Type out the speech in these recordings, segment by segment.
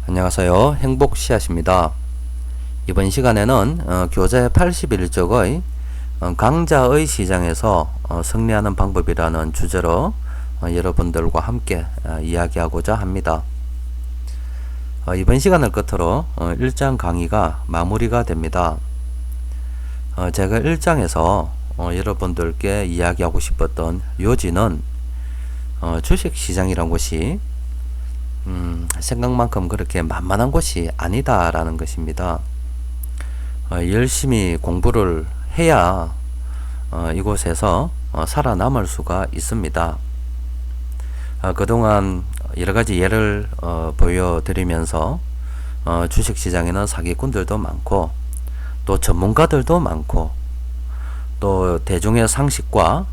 안녕하세요. 행복씨앗입니다. 이번 시간에는 교재 81쪽의 강자의 시장에서 승리하는 방법이라는 주제로 여러분들과 함께 이야기하고자 합니다. 이번 시간을 끝으로 1장 강의가 마무리가 됩니다. 제가 1장에서 여러분들께 이야기하고 싶었던 요지는 주식시장이란 곳이 생각만큼 그렇게 만만한 곳이 아니다라는 것입니다. 열심히 공부를 해야 이곳에서 살아남을 수가 있습니다. 그동안 여러가지 예를 보여드리면서 주식시장에는 사기꾼들도 많고 또 전문가들도 많고 또 대중의 상식과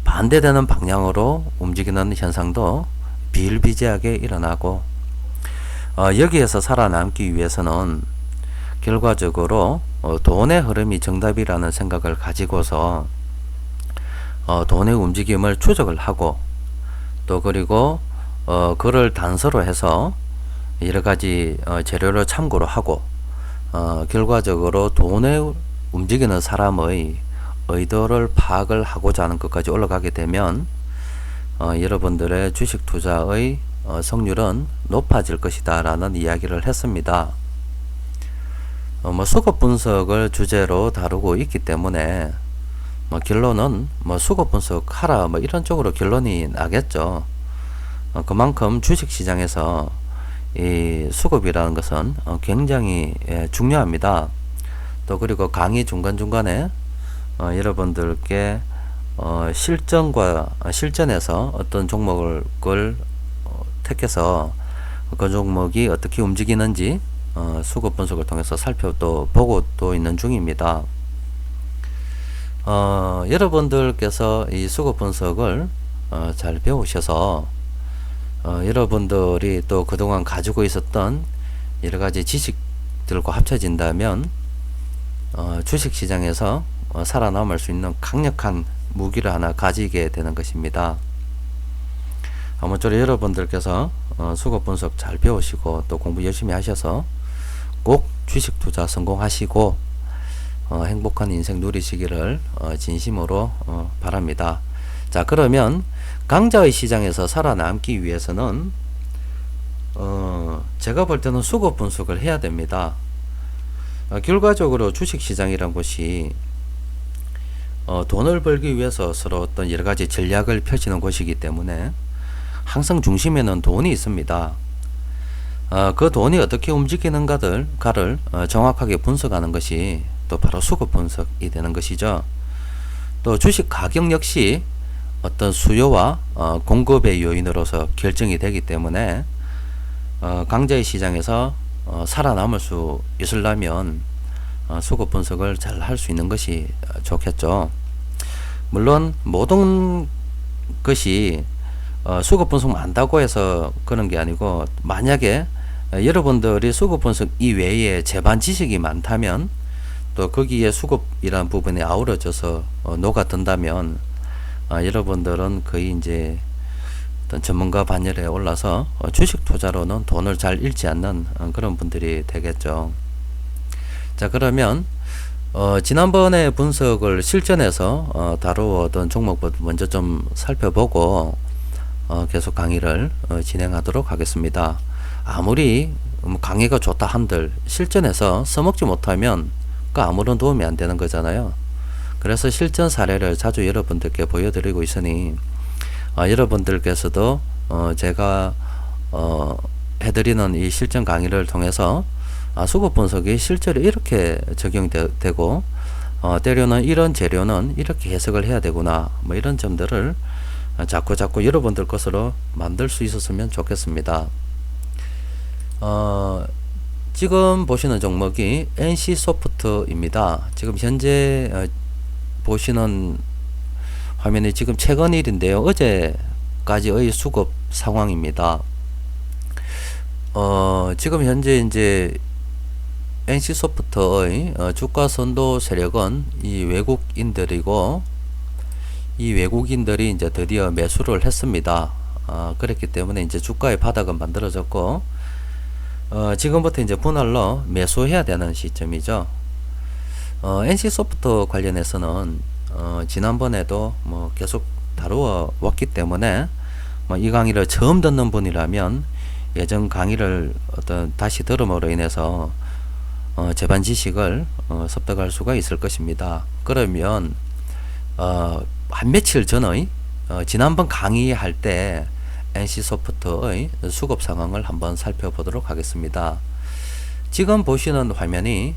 반대되는 방향으로 움직이는 현상도 비일비재하게 일어나고 여기에서 살아남기 위해서는 결과적으로 돈의 흐름이 정답이라는 생각을 가지고서 돈의 움직임을 추적을 하고 또 그리고 그를 단서로 해서 여러가지 재료를 참고로 하고 결과적으로 돈에 움직이는 사람의 의도를 파악을 하고자 하는 것까지 올라가게 되면 여러분들의 주식 투자의 성률은 높아질 것이다 라는 이야기를 했습니다. 수급 분석을 주제로 다루고 있기 때문에 결론은 수급 분석하라 이런 쪽으로 결론이 나겠죠. 그만큼 주식시장에서 이 수급이라는 것은 굉장히 중요합니다. 또 그리고 강의 중간중간에 여러분들께 실전과 실전에서 어떤 종목을 택해서 그 종목이 어떻게 움직이는지 수급 분석을 통해서 살펴보고 또 있는 중입니다. 여러분들께서 이 수급 분석을 잘 배우셔서 여러분들이 또 그동안 가지고 있었던 여러가지 지식들과 합쳐진다면 주식시장에서 살아남을 수 있는 강력한 무기를 하나 가지게 되는 것입니다. 아무쪼록 여러분들께서 수급 분석 잘 배우시고 또 공부 열심히 하셔서 꼭 주식 투자 성공하시고 행복한 인생 누리시기를 진심으로 바랍니다. 자, 그러면 강자의 시장에서 살아남기 위해서는 제가 볼 때는 수급 분석을 해야 됩니다. 결과적으로 주식시장이란 곳이 돈을 벌기 위해서 서로 어떤 여러가지 전략을 펼치는 곳이기 때문에 항상 중심에는 돈이 있습니다. 그 돈이 어떻게 움직이는가를 정확하게 분석하는 것이 또 바로 수급 분석이 되는 것이죠. 또 주식 가격 역시 어떤 수요와 공급의 요인으로서 결정이 되기 때문에 강자의 시장에서 살아남을 수 있으려면 수급 분석을 잘 할 수 있는 것이 좋겠죠. 물론 모든 것이 수급 분석만 안다고 해서 그런 게 아니고, 만약에 여러분들이 수급 분석 이외에 제반 지식이 많다면 또 거기에 수급이라는 부분에 아우러져서 녹아든다면 여러분들은 거의 이제 어떤 전문가 반열에 올라서 주식 투자로는 돈을 잘 잃지 않는 그런 분들이 되겠죠. 자, 그러면 지난번에 분석을 실전에서 다루었던 종목부터 먼저 좀 살펴보고 계속 강의를 진행하도록 하겠습니다. 아무리 강의가 좋다 한들 실전에서 써먹지 못하면 그 아무런 도움이 안 되는 거잖아요. 그래서 실전 사례를 자주 여러분들께 보여드리고 있으니 여러분들께서도 제가 해드리는 이 실전 강의를 통해서 수급 분석이 실제로 이렇게 적용되고 때로는 이런 재료는 이렇게 해석을 해야 되구나 이런 점들을 자꾸 여러분들 것으로 만들 수 있었으면 좋겠습니다. 지금 보시는 종목이 NC소프트입니다. 지금 현재 보시는 화면이 지금 최근 일인데요. 어제까지의 수급 상황입니다. 지금 현재 이제 NC소프트의 주가 선도 세력은 이 외국인들이고, 이 외국인들이 이제 드디어 매수를 했습니다. 그랬기 때문에 이제 주가의 바닥은 만들어졌고, 지금부터 이제 분할로 매수해야 되는 시점이죠. NC소프트 관련해서는 지난번에도 뭐 계속 다루어 왔기 때문에 뭐 이 강의를 처음 듣는 분이라면 예전 강의를 다시 들음으로 인해서 제반 지식을 습득할 수가 있을 것입니다. 그러면 한 며칠 전의 지난번 강의할 때 NC소프트의 수급 상황을 한번 살펴보도록 하겠습니다. 지금 보시는 화면이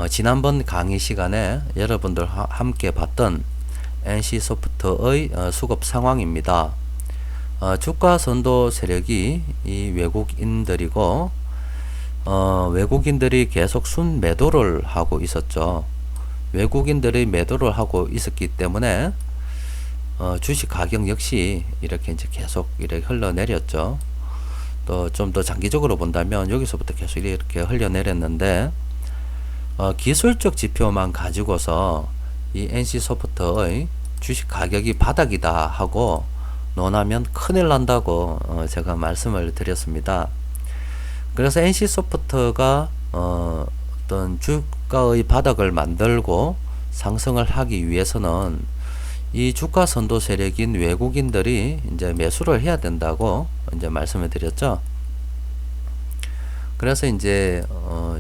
지난번 강의 시간에 여러분들 함께 봤던 NC소프트의 수급 상황입니다. 주가 선도 세력이 이 외국인들이고 외국인들이 계속 순매도를 하고 있었죠. 외국인들이 매도를 하고 있었기 때문에 주식 가격 역시 이렇게 이제 계속 이렇게 흘러내렸죠. 또 좀 더 장기적으로 본다면 여기서부터 계속 이렇게 흘러내렸는데 기술적 지표만 가지고서 이 NC소프트의 주식 가격이 바닥이다 하고 논하면 큰일 난다고 제가 말씀을 드렸습니다. 그래서 NC소프트가 어떤 주가의 바닥을 만들고 상승을 하기 위해서는 이 주가 선도 세력인 외국인들이 이제 매수를 해야 된다고 이제 말씀을 드렸죠. 그래서 이제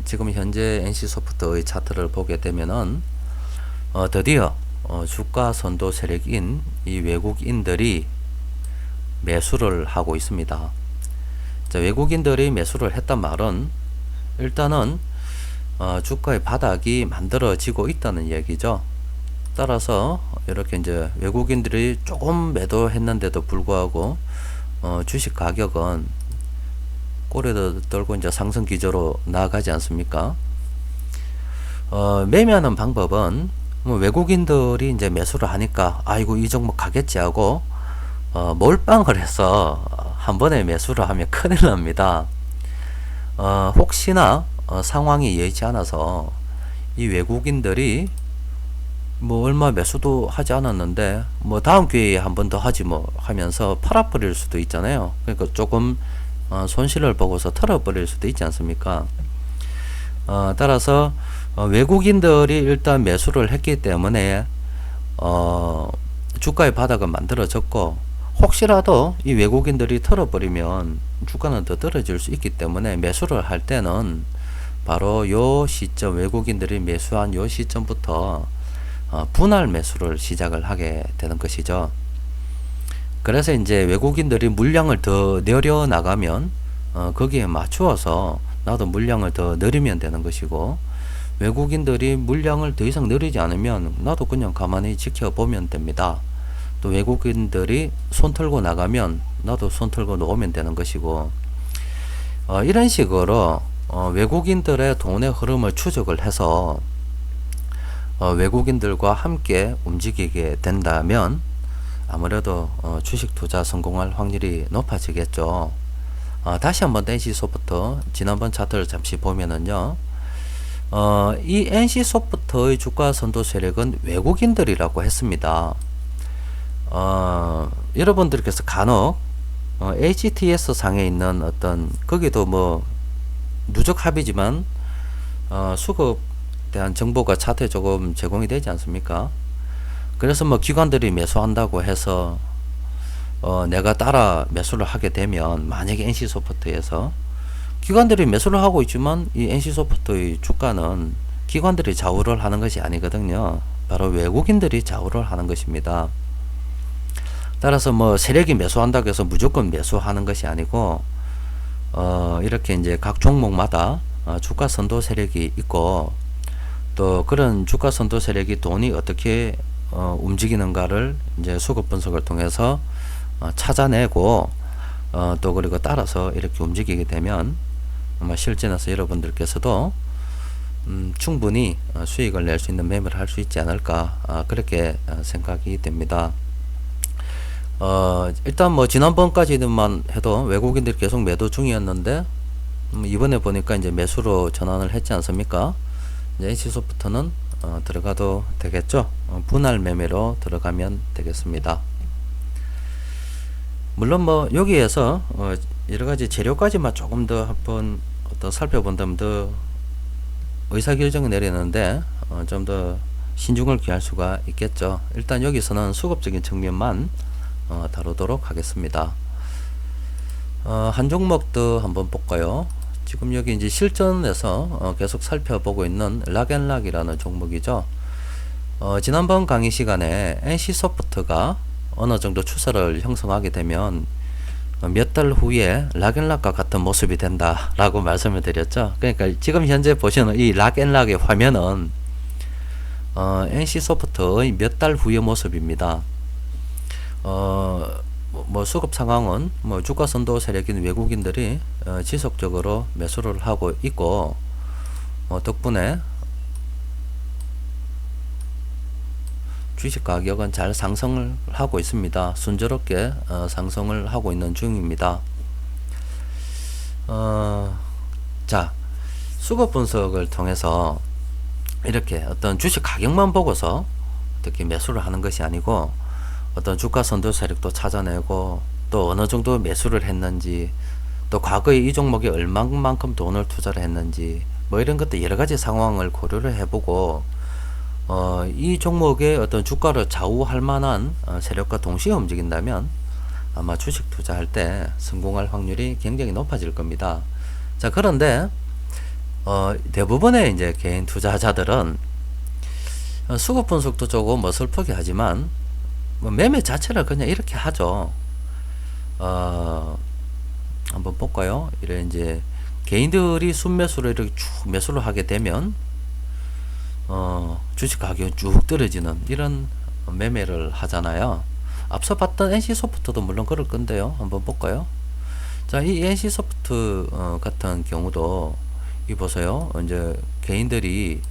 지금 현재 NC소프트의 차트를 보게 되면은 드디어 주가 선도 세력인 이 외국인들이 매수를 하고 있습니다. 자, 외국인들이 매수를 했단 말은 일단은 주가의 바닥이 만들어지고 있다는 얘기죠. 따라서 이렇게 이제 외국인들이 조금 매도했는데도 불구하고 주식 가격은 꼬리를 들고 이제 상승 기조로 나아가지 않습니까? 매매하는 방법은 뭐 외국인들이 이제 매수를 하니까 아이고 이 종목 가겠지 하고 몰빵을 해서 한 번에 매수를 하면 큰일 납니다. 혹시나 상황이 여의치 않아서 이 외국인들이 뭐 얼마 매수도 하지 않았는데 뭐 다음 기회에 한 번 더 하지 뭐 하면서 팔아버릴 수도 있잖아요. 그러니까 조금 손실을 보고서 털어버릴 수도 있지 않습니까? 따라서 외국인들이 일단 매수를 했기 때문에 주가의 바닥은 만들어졌고 혹시라도 이 외국인들이 털어버리면 주가는 더 떨어질 수 있기 때문에 매수를 할 때는 바로 요 시점 외국인들이 매수한 요 시점부터 분할 매수를 시작을 하게 되는 것이죠. 그래서 이제 외국인들이 물량을 더 내려 나가면 거기에 맞추어서 나도 물량을 더 늘리면 되는 것이고 외국인들이 물량을 더 이상 늘리지 않으면 나도 그냥 가만히 지켜보면 됩니다. 또 외국인들이 손 털고 나가면 나도 손 털고 놓으면 되는 것이고 이런 식으로 외국인들의 돈의 흐름을 추적을 해서 외국인들과 함께 움직이게 된다면 아무래도 주식 투자 성공할 확률이 높아지겠죠. 다시 한번 NC소프트 지난번 차트를 잠시 보면은요. 이 NC소프트의 주가 선도 세력은 외국인들이라고 했습니다. 여러분들께서 간혹 HTS 상에 있는 어떤 거기도 뭐 누적 합이지만 수급 대한 정보가 차트에 조금 제공이 되지 않습니까? 그래서 뭐 기관들이 매수한다고 해서 내가 따라 매수를 하게 되면 만약에 NC소프트에서 기관들이 매수를 하고 있지만 이 NC소프트의 주가는 기관들이 좌우를 하는 것이 아니거든요. 바로 외국인들이 좌우를 하는 것입니다. 따라서 뭐 세력이 매수한다고 해서 무조건 매수하는 것이 아니고 이렇게 이제 각 종목마다 주가 선도 세력이 있고 또 그런 주가 선도 세력이 돈이 어떻게 움직이는가를 이제 수급 분석을 통해서 찾아내고 또 그리고 따라서 이렇게 움직이게 되면 아마 실전에서 여러분들께서도 충분히 수익을 낼 수 있는 매매를 할 수 있지 않을까 그렇게 생각이 됩니다. 일단 뭐 지난번까지만 해도 외국인들이 계속 매도 중이었는데 이번에 보니까 이제 매수로 전환을 했지 않습니까? 이제 NC소프트는 들어가도 되겠죠. 분할 매매로 들어가면 되겠습니다. 물론 뭐 여기에서 여러가지 재료까지만 조금 더 한번 또 살펴본다면 더 의사결정을 내리는데 좀 더 신중을 기할 수가 있겠죠. 일단 여기서는 수급적인 측면만 다루도록 하겠습니다. 한 종목 더 한번 볼까요? 지금 여기 이제 실전에서 계속 살펴보고 있는 락앤락이라는 종목이죠. 지난번 강의 시간에 NC소프트가 어느 정도 추세를 형성하게 되면 몇 달 후에 락앤락과 같은 모습이 된다 라고 말씀을 드렸죠. 그러니까 지금 현재 보시는 이 락앤락의 화면은 NC소프트의 몇 달 후의 모습입니다. 뭐 수급 상황은 뭐 주가 선도 세력인 외국인들이 지속적으로 매수를 하고 있고 덕분에 주식 가격은 잘 상승을 하고 있습니다. 순조롭게 상승을 하고 있는 중입니다. 자, 수급 분석을 통해서 이렇게 어떤 주식 가격만 보고서 어떻게 매수를 하는 것이 아니고 어떤 주가 선도 세력도 찾아내고 또 어느 정도 매수를 했는지 또 과거에 이 종목에 얼마만큼 돈을 투자를 했는지 뭐 이런 것들 여러 가지 상황을 고려를 해보고 이 종목의 어떤 주가를 좌우할 만한 세력과 동시에 움직인다면 아마 주식 투자할 때 성공할 확률이 굉장히 높아질 겁니다. 자, 그런데 대부분의 이제 개인 투자자들은 수급 분석도 조금 어설프게 하지만 뭐 매매 자체를 그냥 이렇게 하죠. 한번 볼까요? 이래 이제 개인들이 순매수를 이렇게 쭉 매수를 하게 되면 주식 가격이 쭉 떨어지는 이런 매매를 하잖아요. 앞서 봤던 NC소프트도 물론 그럴 건데요. 한번 볼까요? 자, 이 NC소프트 같은 경우도 이 보세요. 이제 개인들이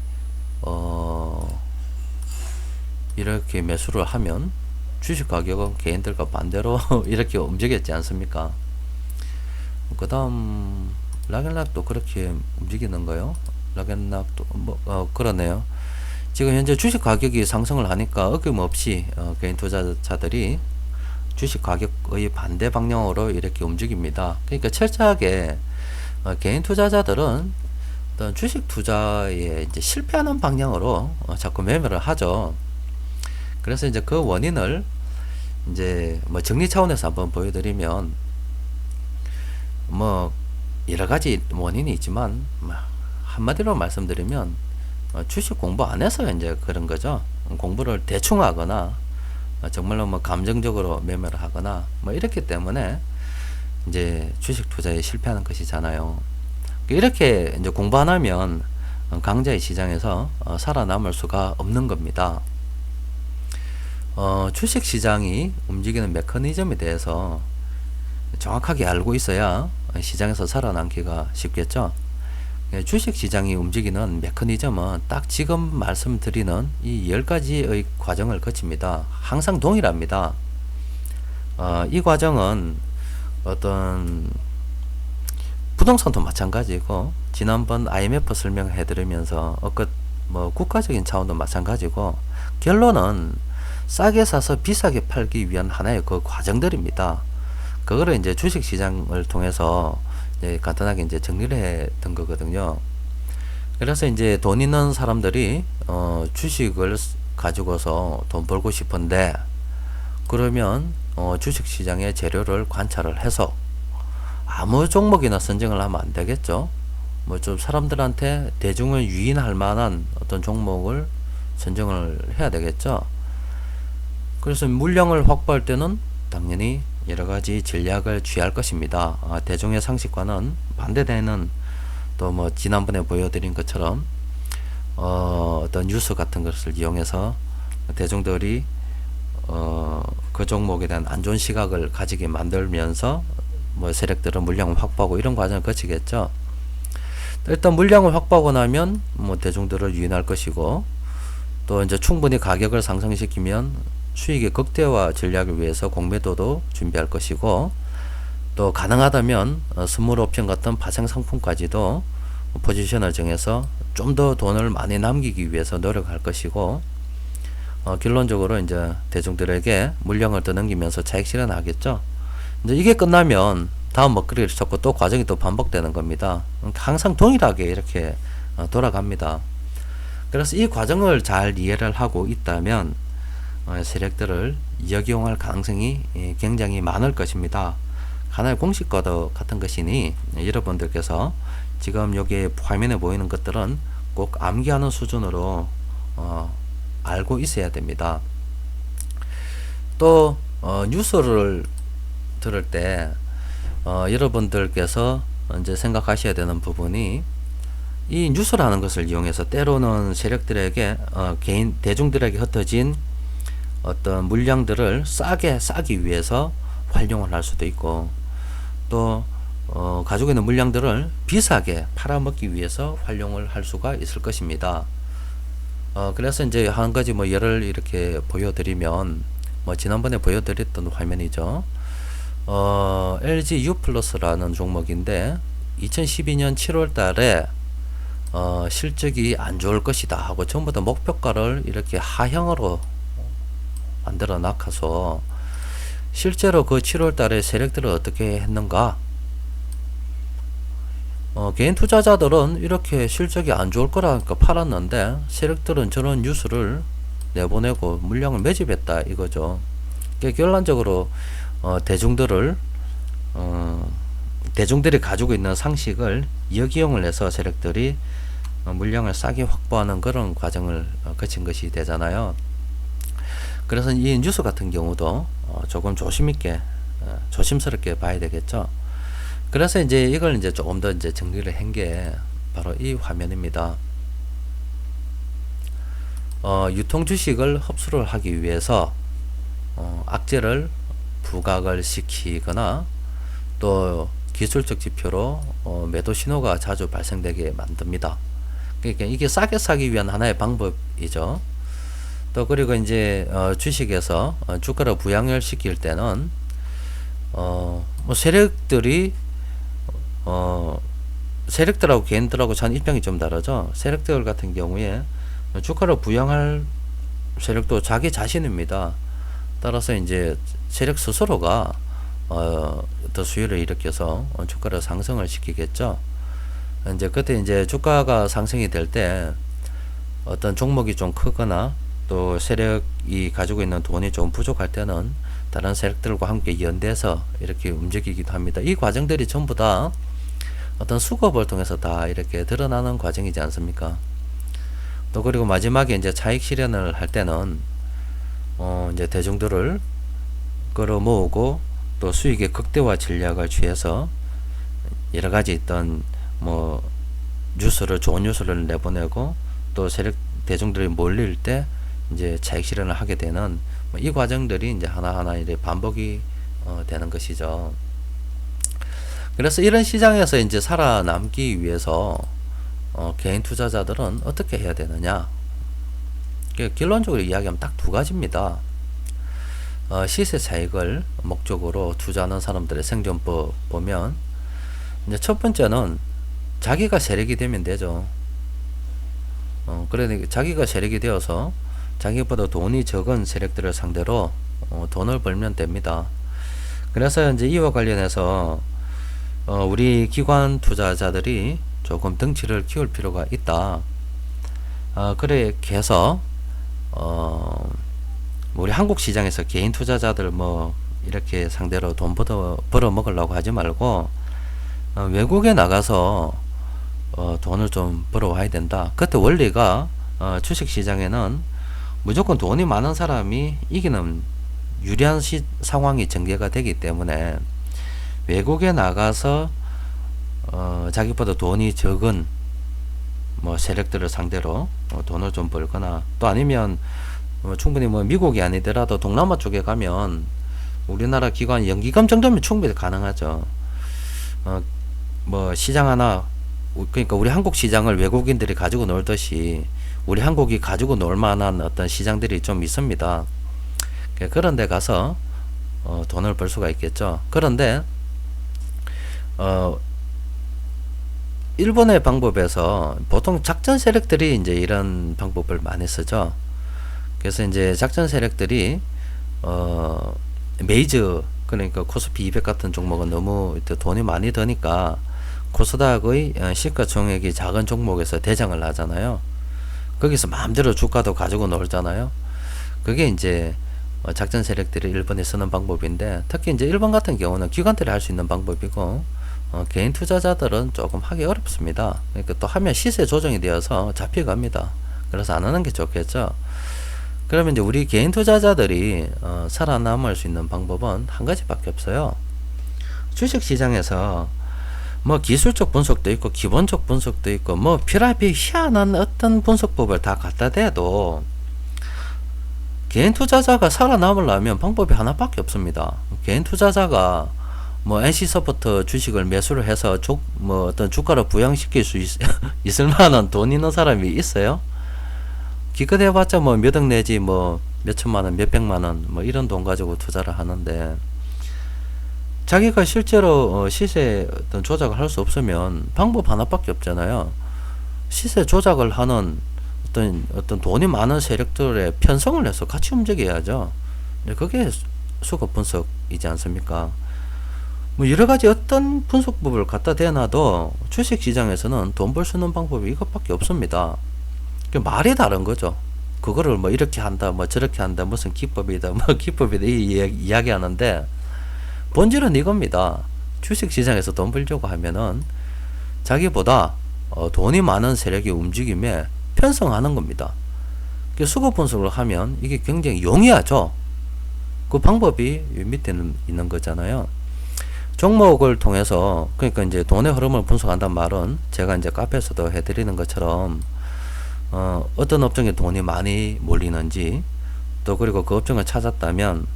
이렇게 매수를 하면 주식 가격은 개인들과 반대로 이렇게 움직였지 않습니까? 그 다음 락앤락도 그렇게 움직이는가요? 락앤락도 그러네요. 지금 현재 주식 가격이 상승을 하니까 어김없이 개인 투자자들이 주식 가격의 반대 방향으로 이렇게 움직입니다. 그러니까 철저하게 개인 투자자들은 어떤 주식 투자에 이제 실패하는 방향으로 자꾸 매매를 하죠. 그래서 이제 그 원인을 이제 뭐 정리 차원에서 한번 보여드리면 뭐 여러 가지 원인이 있지만 한마디로 말씀드리면 주식 공부 안 해서 이제 그런 거죠. 공부를 대충 하거나 정말로 뭐 감정적으로 매매를 하거나 뭐 이렇기 때문에 이제 주식 투자에 실패하는 것이잖아요. 이렇게 이제 공부 안 하면 강자의 시장에서 살아남을 수가 없는 겁니다. 주식 시장이 움직이는 메커니즘에 대해서 정확하게 알고 있어야 시장에서 살아남기가 쉽겠죠. 주식 시장이 움직이는 메커니즘은 딱 지금 말씀드리는 이 10가지의 과정을 거칩니다. 항상 동일합니다. 이 과정은 어떤 부동산도 마찬가지고 지난번 IMF 설명해 드리면서 뭐 국가적인 차원도 마찬가지고 결론은 싸게 사서 비싸게 팔기 위한 하나의 그 과정들입니다. 그거를 이제 주식 시장을 통해서 이제 간단하게 이제 정리를 했던 거거든요. 그래서 이제 돈 있는 사람들이 주식을 가지고서 돈 벌고 싶은데 그러면 주식 시장의 재료를 관찰을 해서 아무 종목이나 선정을 하면 안 되겠죠. 뭐 좀 사람들한테 대중을 유인할 만한 어떤 종목을 선정을 해야 되겠죠. 그래서 물량을 확보할 때는 당연히 여러 가지 전략을 취할 것입니다. 대중의 상식과는 반대되는 또 뭐 지난번에 보여드린 것처럼 어떤 뉴스 같은 것을 이용해서 대중들이 그 종목에 대한 안 좋은 시각을 가지게 만들면서 뭐 세력들은 물량을 확보하고 이런 과정을 거치겠죠. 일단 물량을 확보하고 나면 뭐 대중들을 유인할 것이고 또 이제 충분히 가격을 상승시키면 수익의 극대화 전략을 위해서 공매도도 준비할 것이고 또 가능하다면 선물 옵션 같은 파생 상품까지도 포지션을 정해서 좀 더 돈을 많이 남기기 위해서 노력할 것이고 결론적으로 이제 대중들에게 물량을 더 넘기면서 차익 실현하겠죠. 이제 이게 끝나면 다음 먹거리를 찾고 또 과정이 또 반복되는 겁니다. 항상 동일하게 이렇게 돌아갑니다. 그래서 이 과정을 잘 이해를 하고 있다면 세력들을 역이용할 가능성이 굉장히 많을 것입니다. 하나의 공식과도 같은 것이니 여러분들께서 지금 여기 화면에 보이는 것들은 꼭 암기하는 수준으로 알고 있어야 됩니다. 또 뉴스를 들을 때 여러분들께서 이제 생각하셔야 되는 부분이, 이 뉴스라는 것을 이용해서 때로는 세력들에게 개인 대중들에게 흩어진 어떤 물량들을 싸게 싸기 위해서 활용을 할 수도 있고, 또 가지고 있는 물량들을 비싸게 팔아먹기 위해서 활용을 할 수가 있을 것입니다. 그래서 이제 한 가지 뭐 예를 이렇게 보여드리면, 뭐 지난번에 보여드렸던 화면이죠. LG U+라는 종목인데 2012년 7월 달에 실적이 안 좋을 것이다 하고 전부 다 목표가를 이렇게 하향으로 만들어 놔서, 실제로 그 7월 달에 세력들은 어떻게 했는가? 개인 투자자들은 이렇게 실적이 안 좋을 거라니까 팔았는데, 세력들은 저런 뉴스를 내보내고 물량을 매집했다 이거죠. 그러니까 결론적으로 대중들이 가지고 있는 상식을 역이용을 해서 세력들이 물량을 싸게 확보하는 그런 과정을 거친 것이 되잖아요. 그래서 이 뉴스 같은 경우도 조금 조심스럽게 봐야 되겠죠. 그래서 이제 이걸 이제 조금 더 이제 정리를 한 게 바로 이 화면입니다. 유통 주식을 흡수를 하기 위해서 악재를 부각을 시키거나, 또 기술적 지표로 매도 신호가 자주 발생되게 만듭니다. 그러니까 이게 싸게 사기 위한 하나의 방법이죠. 또 그리고 이제 주식에서 주가를 부양을 시킬 때는 뭐 세력들하고 개인들하고 전 입장이 좀 다르죠. 세력들 같은 경우에 주가를 부양할 세력도 자기 자신입니다. 따라서 이제 세력 스스로가 더 수요를 일으켜서 주가를 상승을 시키겠죠. 이제 그때 이제 주가가 상승이 될 때 어떤 종목이 좀 크거나, 또 세력이 가지고 있는 돈이 좀 부족할 때는 다른 세력들과 함께 연대해서 이렇게 움직이기도 합니다. 이 과정들이 전부 다 어떤 수급을 통해서 다 이렇게 드러나는 과정이지 않습니까? 또 그리고 마지막에 이제 차익 실현을 할 때는 이제 대중들을 끌어모으고, 또 수익의 극대화 전략을 취해서 여러 가지 있던 뭐 좋은 뉴스를 내보내고, 또 세력 대중들이 몰릴 때 이제 차익 실현을 하게 되는 이 과정들이 이제 하나하나 이제 반복이 되는 것이죠. 그래서 이런 시장에서 이제 살아남기 위해서 개인 투자자들은 어떻게 해야 되느냐? 결론적으로 이야기하면 딱 두 가지입니다. 시세 차익을 목적으로 투자하는 사람들의 생존법 보면, 이제 첫 번째는 자기가 세력이 되면 되죠. 그러니까 자기가 세력이 되어서 자기보다 돈이 적은 세력들을 상대로 돈을 벌면 됩니다. 그래서 이제 이와 관련해서 우리 기관 투자자들이 조금 덩치를 키울 필요가 있다. 그렇게 해서 우리 한국 시장에서 개인 투자자들 뭐 이렇게 상대로 돈 벌어 먹으려고 하지 말고 외국에 나가서 돈을 좀 벌어와야 된다. 그때 원리가 주식 시장에는 무조건 돈이 많은 사람이 이기는 유리한 상황이 전개가 되기 때문에, 외국에 나가서 자기보다 돈이 적은 뭐 세력들을 상대로 돈을 좀 벌거나, 또 아니면 충분히 뭐 미국이 아니더라도 동남아 쪽에 가면 우리나라 기관 연기금 정도면 충분히 가능하죠. 뭐 시장 하나, 그러니까 우리 한국 시장을 외국인들이 가지고 놀듯이 우리 한국이 가지고 놀 만한 어떤 시장들이 좀 있습니다. 그런 데 가서 돈을 벌 수가 있겠죠. 그런데 일본의 방법에서 보통 작전 세력들이 이제 이런 방법을 많이 쓰죠. 그래서 이제 작전 세력들이 메이저 그러니까 코스피 200 같은 종목은 너무 돈이 많이 드니까 코스닥의 시가총액이 작은 종목에서 대장을 하잖아요. 거기서 마음대로 주가도 가지고 놀잖아요. 그게 이제 작전 세력들이 일본에 쓰는 방법인데, 특히 이제 일본 같은 경우는 기관들이 할 수 있는 방법이고, 개인 투자자들은 조금 하기 어렵습니다. 그러니까 또 하면 시세 조정이 되어서 잡혀갑니다. 그래서 안 하는 게 좋겠죠. 그러면 이제 우리 개인 투자자들이 살아남을 수 있는 방법은 한 가지밖에 없어요. 주식 시장에서 뭐 기술적 분석도 있고 기본적 분석도 있고 뭐 별의별 희한한 어떤 분석법을 다 갖다 대도 개인 투자자가 살아남으려면 방법이 하나밖에 없습니다. 개인 투자자가 뭐 NC소프트 주식을 매수를 해서 뭐 어떤 주가를 부양시킬 수 있을 만한 돈 있는 사람이 있어요? 기껏 해봤자 뭐 몇 억 내지 뭐 몇천만원 몇백만원 뭐 이런 돈 가지고 투자를 하는데, 자기가 실제로 시세 어떤 조작을 할 수 없으면 방법 하나밖에 없잖아요. 시세 조작을 하는 어떤 돈이 많은 세력들의 편성을 해서 같이 움직여야죠. 그게 수급 분석이지 않습니까? 뭐 여러 가지 어떤 분석법을 갖다 대놔도 주식 시장에서는 돈 벌 수 있는 방법이 이것밖에 없습니다. 말이 다른 거죠. 그거를 뭐 이렇게 한다, 뭐 저렇게 한다, 무슨 기법이다, 뭐 기법이다 이야기 하는데, 본질은 이겁니다. 주식 시장에서 돈 벌려고 하면은 자기보다 돈이 많은 세력의 움직임에 편성하는 겁니다. 수급 분석을 하면 이게 굉장히 용이하죠. 그 방법이 밑에는 있는 거잖아요. 종목을 통해서, 그러니까 이제 돈의 흐름을 분석한단 말은 제가 이제 카페에서도 해드리는 것처럼 어떤 업종에 돈이 많이 몰리는지, 또 그리고 그 업종을 찾았다면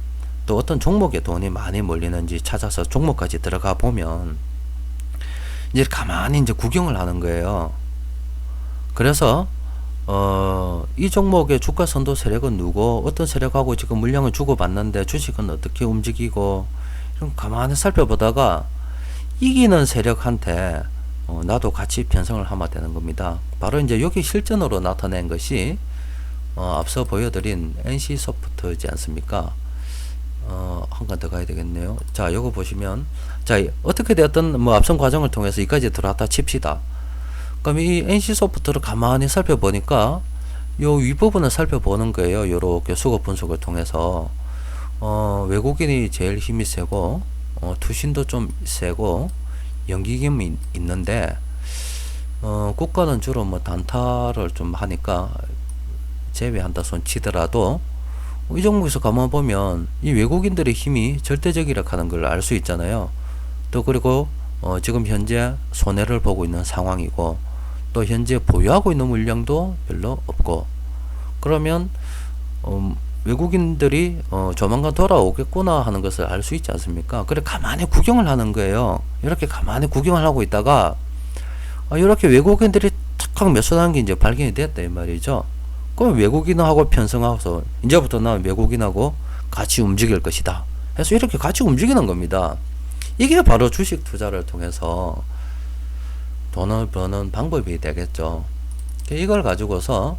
또 어떤 종목에 돈이 많이 몰리는지 찾아서 종목까지 들어가 보면 이제 가만히 이제 구경을 하는 거예요. 그래서 이 종목의 주가 선도 세력은 누구, 어떤 세력하고 지금 물량을 주고받는데 주식은 어떻게 움직이고, 이런 가만히 살펴보다가 이기는 세력한테 나도 같이 편성을 하면 되는 겁니다. 바로 이제 여기 실전으로 나타낸 것이 앞서 보여드린 NC소프트지 않습니까? 한 칸 더 가야 되겠네요. 자, 요거 보시면, 자, 어떻게 되었든 뭐 앞선 과정을 통해서 여기까지 들어왔다 칩시다. 그럼 이 NC소프트를 가만히 살펴보니까 요 윗부분을 살펴보는 거예요. 요렇게 수급 분석을 통해서 외국인이 제일 힘이 세고 투신도 좀 세고 연기금이 있는데, 국가는 주로 뭐 단타를 좀 하니까 제외한다 손 치더라도 이 종목에서 가만 보면 이 외국인들의 힘이 절대적이라 하는 걸 알 수 있잖아요. 또 그리고 지금 현재 손해를 보고 있는 상황이고, 또 현재 보유하고 있는 물량도 별로 없고, 그러면 외국인들이 조만간 돌아오겠구나 하는 것을 알 수 있지 않습니까? 그래 가만히 구경을 하는 거예요. 이렇게 가만히 구경을 하고 있다가 이렇게 외국인들이 탁 매수하는 게 이제 발견이 됐다 이 말이죠. 그럼 외국인하고 편성하고서 이제부터 난 외국인하고 같이 움직일 것이다 해서 이렇게 같이 움직이는 겁니다. 이게 바로 주식 투자를 통해서 돈을 버는 방법이 되겠죠. 이걸 가지고서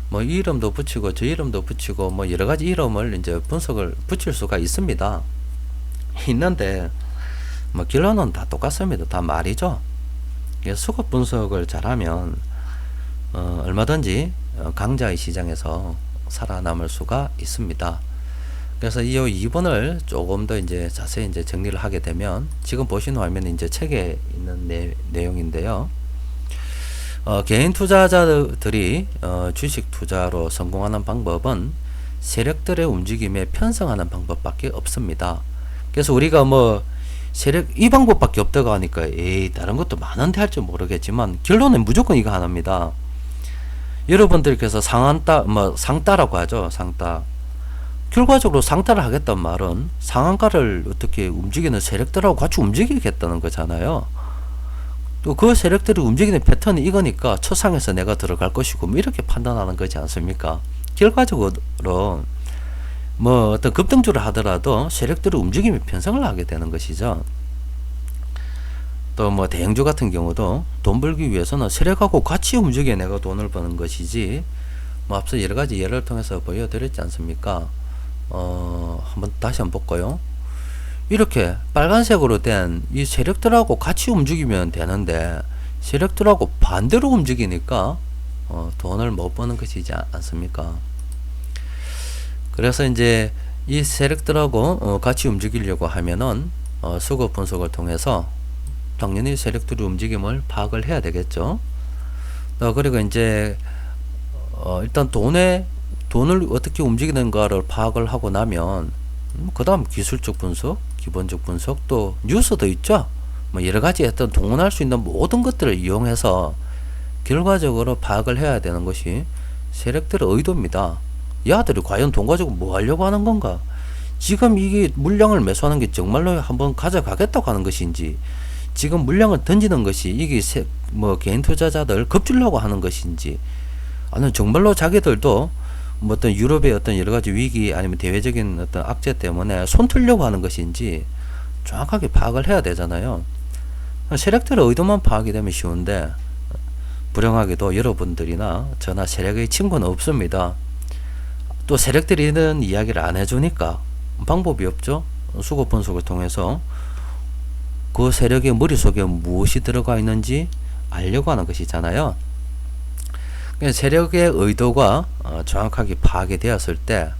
뭐 이 이름도 붙이고 저 이름도 붙이고 뭐 여러 가지 이름을 이제 분석을 붙일 수가 있습니다. 있는데 뭐 결론은 다 똑같습니다. 다 말이죠. 수급 분석을 잘하면 얼마든지 강자의 시장에서 살아남을 수가 있습니다. 그래서 이 2번을 조금 더 이제 자세히 이제 정리를 하게 되면, 지금 보시는 화면이 이제 책에 있는 내용인데요. 개인 투자자들이 주식 투자로 성공하는 방법은 세력들의 움직임에 편성하는 방법밖에 없습니다. 그래서 우리가 뭐 세력 이 방법밖에 없다고 하니까 다른 것도 많은데 할 줄 모르겠지만 결론은 무조건 이거 하나입니다. 여러분들께서 상따라고 하죠. 상따. 결과적으로 상따를 하겠다는 말은 상한가를 어떻게 움직이는 세력들하고 같이 움직이겠다는 거잖아요. 또 그 세력들이 움직이는 패턴이 이거니까 첫상에서 내가 들어갈 것이고 뭐 이렇게 판단하는 거지 않습니까? 결과적으로 뭐 어떤 급등주를 하더라도 세력들의 움직임이 편성을 하게 되는 것이죠. 또 뭐 대형주 같은 경우도 돈 벌기 위해서는 세력하고 같이 움직여 내가 돈을 버는 것이지, 뭐 앞서 여러 가지 예를 통해서 보여드렸지 않습니까? 다시 한번 볼까요? 이렇게 빨간색으로 된 이 세력들하고 같이 움직이면 되는데 세력들하고 반대로 움직이니까 돈을 못 버는 것이지 않습니까? 그래서 이제 이 세력들하고 같이 움직이려고 하면은 수급 분석을 통해서 당연히 세력들의 움직임을 파악을 해야 되겠죠. 그리고 이제 일단 돈을 어떻게 움직이는가를 파악을 하고 나면 그 다음 기술적 분석, 기본적 분석, 또 뉴스도 있죠. 뭐 여러 가지 어떤 동원할 수 있는 모든 것들을 이용해서 결과적으로 파악을 해야 되는 것이 세력들의 의도입니다. 야들이 과연 돈 가지고 뭐 하려고 하는 건가? 지금 이게 물량을 매수하는 게 정말로 한번 가져가겠다고 하는 것인지, 지금 물량을 던지는 것이 이게 뭐 개인 투자자들 겁주려고 하는 것인지, 아니면 정말로 자기들도 뭐 어떤 유럽의 어떤 여러 가지 위기 아니면 대외적인 어떤 악재 때문에 손 틀려고 하는 것인지 정확하게 파악을 해야 되잖아요. 세력들의 의도만 파악이 되면 쉬운데, 불행하게도 여러분들이나 저나 세력의 친구는 없습니다. 또 세력들이 이런 이야기를 안 해주니까 방법이 없죠. 수급 분석을 통해서 그 세력의 머릿속에 무엇이 들어가 있는지 알려고 하는 것이잖아요. 세력의 의도가 정확하게 파악이 되었을 때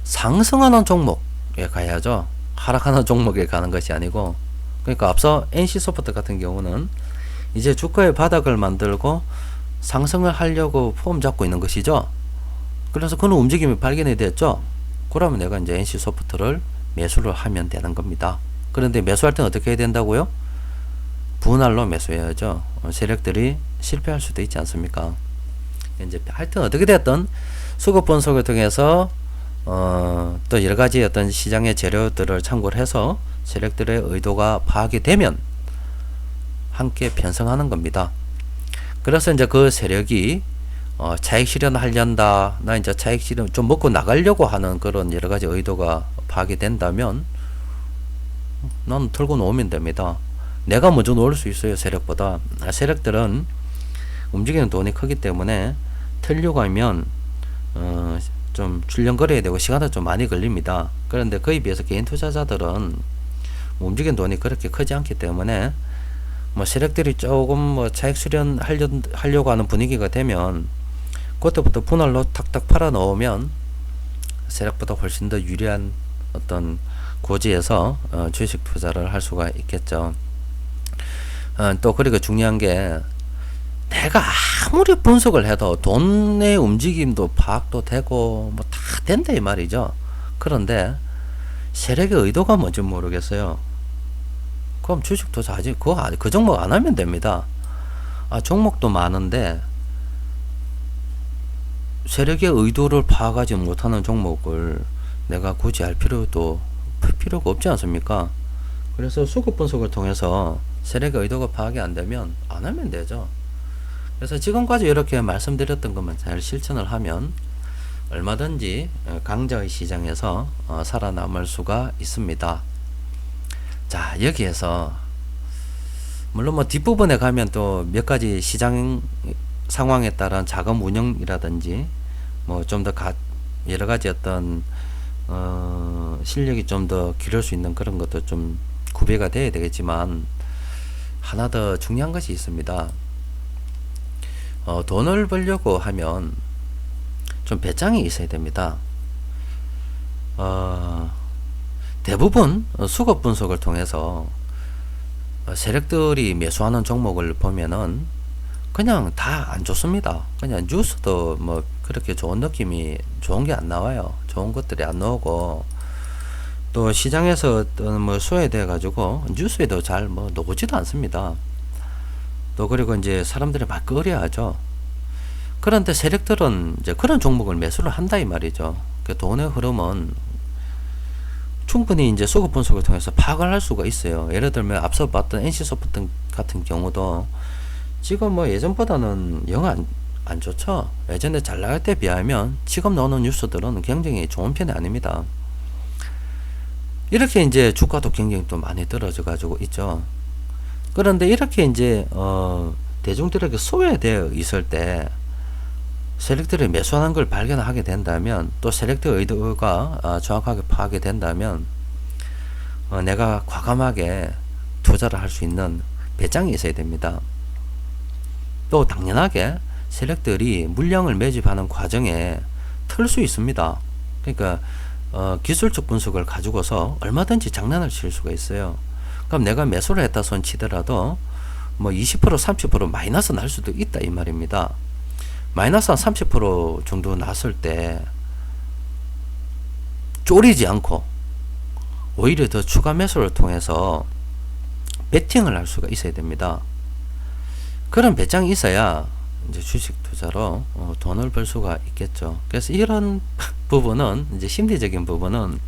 상승하는 종목에 가야죠. 하락하는 종목에 가는 것이 아니고, 그러니까 앞서 NC소프트 같은 경우는 이제 주가의 바닥을 만들고 상승을 하려고 폼 잡고 있는 것이죠. 그래서 그런 움직임이 발견이 됐죠. 그러면 내가 이제 NC소프트를 매수를 하면 되는 겁니다. 그런데 매수할 때는 어떻게 해야 된다고요? 분할로 매수해야죠. 세력들이 실패할 수도 있지 않습니까? 이제 하여튼 어떻게 됐든 수급 분석을 통해서 또 여러 가지 어떤 시장의 재료들을 참고를 해서 세력들의 의도가 파악이 되면 함께 편성하는 겁니다. 그래서 이제 그 세력이 차익 실현하려다, 나 이제 차익 실현 좀 먹고 나가려고 하는 그런 여러 가지 의도가 파악이 된다면 난 털고 놓으면 됩니다. 내가 먼저 놓을 수 있어요, 세력보다. 세력들은 움직이는 돈이 크기 때문에 털려고 하면 좀 출렁거려야 되고 시간도 좀 많이 걸립니다. 그런데 그에 비해서 개인 투자자들은 움직이는 돈이 그렇게 크지 않기 때문에 뭐 세력들이 조금 뭐 차익 수련 하려고 하는 분위기가 되면 그때부터 분할로 탁탁 팔아 넣으면 세력보다 훨씬 더 유리한 어떤 고지에서 주식 투자를 할 수가 있겠죠. 또 그리고 중요한 게, 내가 아무리 분석을 해도 돈의 움직임도 파악도 되고 뭐 다 된다 이 말이죠. 그런데 세력의 의도가 뭔지 모르겠어요. 그럼 주식 투자하지, 그 종목 안 하면 됩니다. 종목도 많은데 세력의 의도를 파악하지 못하는 종목을 내가 굳이 할 필요가 없지 않습니까? 그래서 수급 분석을 통해서 세력의 의도가 파악이 안 되면 안 하면 되죠. 그래서 지금까지 이렇게 말씀드렸던 것만 잘 실천을 하면 얼마든지 강자의 시장에서 살아남을 수가 있습니다. 자, 여기에서 물론 뭐 뒷부분에 가면 또 몇 가지 시장 상황에 따른 자금 운영이라든지 뭐 좀 더 여러 가지 어떤 실력이 좀 더 기를 수 있는 그런 것도 좀 구비가 돼야 되겠지만, 하나 더 중요한 것이 있습니다. 돈을 벌려고 하면 좀 배짱이 있어야 됩니다. 대부분 수급 분석을 통해서 세력들이 매수하는 종목을 보면은 그냥 다 안 좋습니다. 그냥 뉴스도 뭐 그렇게 좋은 게 안 나와요. 좋은 것들이 안 나오고, 또 시장에서 어떤 뭐 소외돼 가지고 뉴스에도 잘 뭐 나오지도 않습니다. 또 그리고 이제 사람들이 막 꺼려하죠. 그런데 세력들은 이제 그런 종목을 매수를 한다 이 말이죠. 그 돈의 흐름은 충분히 이제 수급 분석을 통해서 파악을 할 수가 있어요. 예를 들면 앞서 봤던 NC소프트 같은 경우도 지금 뭐 예전보다는 영 안 좋죠. 예전에 잘 나갈 때 비하면 지금 나오는 뉴스들은 굉장히 좋은 편이 아닙니다. 이렇게 이제 주가도 굉장히 또 많이 떨어져 가지고 있죠. 그런데 이렇게 이제 대중들에게 소외되어 있을 때 세력들이 매수하는 걸 발견하게 된다면, 또 세력들 의도가 정확하게 파악이 된다면 내가 과감하게 투자를 할 수 있는 배짱이 있어야 됩니다. 또 당연하게 세력들이 물량을 매집하는 과정에 틀 수 있습니다. 그러니까 기술적 분석을 가지고서 얼마든지 장난을 칠 수가 있어요. 그럼 내가 매수를 했다 손 치더라도 뭐 20% 30% 마이너스 날 수도 있다 이 말입니다. 마이너스 한 30% 정도 났을 때 쫄이지 않고 오히려 더 추가 매수를 통해서 베팅을 할 수가 있어야 됩니다. 그런 배짱이 있어야 이제 주식 투자로 돈을 벌 수가 있겠죠. 그래서 이런 부분은 이제 심리적인 부분은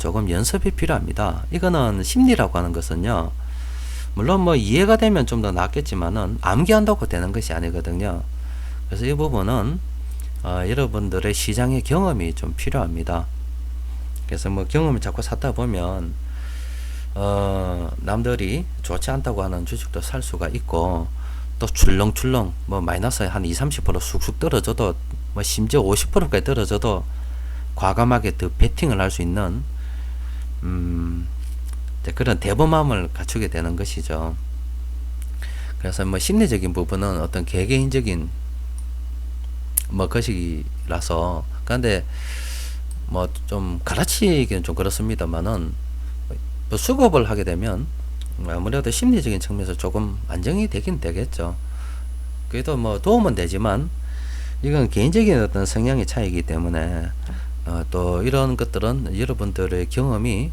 조금 연습이 필요합니다. 이거는 심리라고 하는 것은요, 물론 뭐 이해가 되면 좀 더 낫겠지만은 암기한다고 되는 것이 아니거든요. 그래서 이 부분은 여러분들의 시장의 경험이 좀 필요합니다. 그래서 뭐 경험을 자꾸 쌓다 보면 남들이 좋지 않다고 하는 주식도 살 수가 있고, 또 출렁출렁 뭐 마이너스 한 20-30% 쑥쑥 떨어져도, 뭐 심지어 50%까지 떨어져도 과감하게 더 베팅을 할 수 있는 그런 대범함을 갖추게 되는 것이죠. 그래서 뭐 심리적인 부분은 어떤 개개인적인 뭐 것이라서, 그런데 뭐 좀 갈아치기는 좀 그렇습니다만은, 뭐 수급을 하게 되면 아무래도 심리적인 측면에서 조금 안정이 되긴 되겠죠. 그래도 뭐 도움은 되지만 이건 개인적인 어떤 성향의 차이이기 때문에 또 이런 것들은 여러분들의 경험이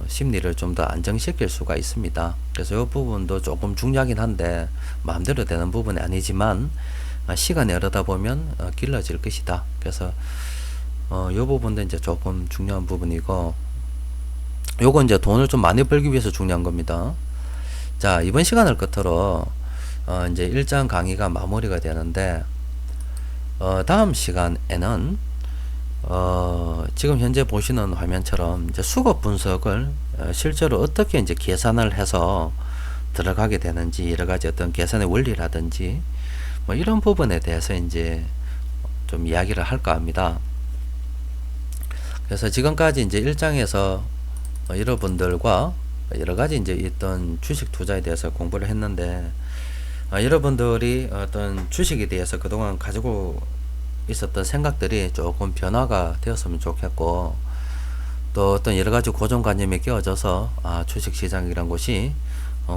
심리를 좀 더 안정시킬 수가 있습니다. 그래서 이 부분도 조금 중요하긴 한데 마음대로 되는 부분이 아니지만 시간이 흐르다 보면 길러질 것이다. 그래서 이 부분도 이제 조금 중요한 부분이고, 요거 이제 돈을 좀 많이 벌기 위해서 중요한 겁니다. 자, 이번 시간을 끝으로 이제 1장 강의가 마무리가 되는데, 다음 시간에는 지금 현재 보시는 화면처럼 이제 수급 분석을 실제로 어떻게 이제 계산을 해서 들어가게 되는지, 여러 가지 어떤 계산의 원리라든지 뭐 이런 부분에 대해서 이제 좀 이야기를 할까 합니다. 그래서 지금까지 이제 1장에서 여러분들과 여러 가지 이제 있던 주식 투자에 대해서 공부를 했는데, 여러분들이 어떤 주식에 대해서 그동안 가지고 있었던 생각들이 조금 변화가 되었으면 좋겠고, 또 어떤 여러 가지 고정관념에 끼워져서 주식시장이란 곳이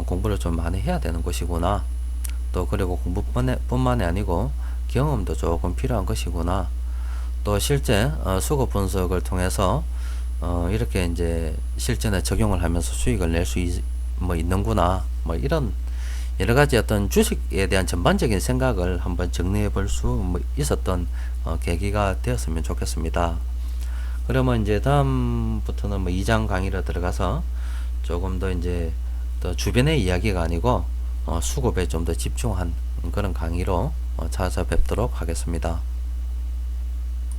공부를 좀 많이 해야 되는 곳이구나, 또 그리고 공부뿐만이 아니고 경험도 조금 필요한 것이구나, 또 실제 수급 분석을 통해서 이렇게 이제 실전에 적용을 하면서 수익을 낼 수 있는구나, 뭐 이런 여러 가지 어떤 주식에 대한 전반적인 생각을 한번 정리해 볼 수 있었던 계기가 되었으면 좋겠습니다. 그러면 이제 다음부터는 뭐 2장 강의로 들어가서 조금 더 이제 더 주변의 이야기가 아니고 수급에 좀 더 집중한 그런 강의로 찾아뵙도록 하겠습니다.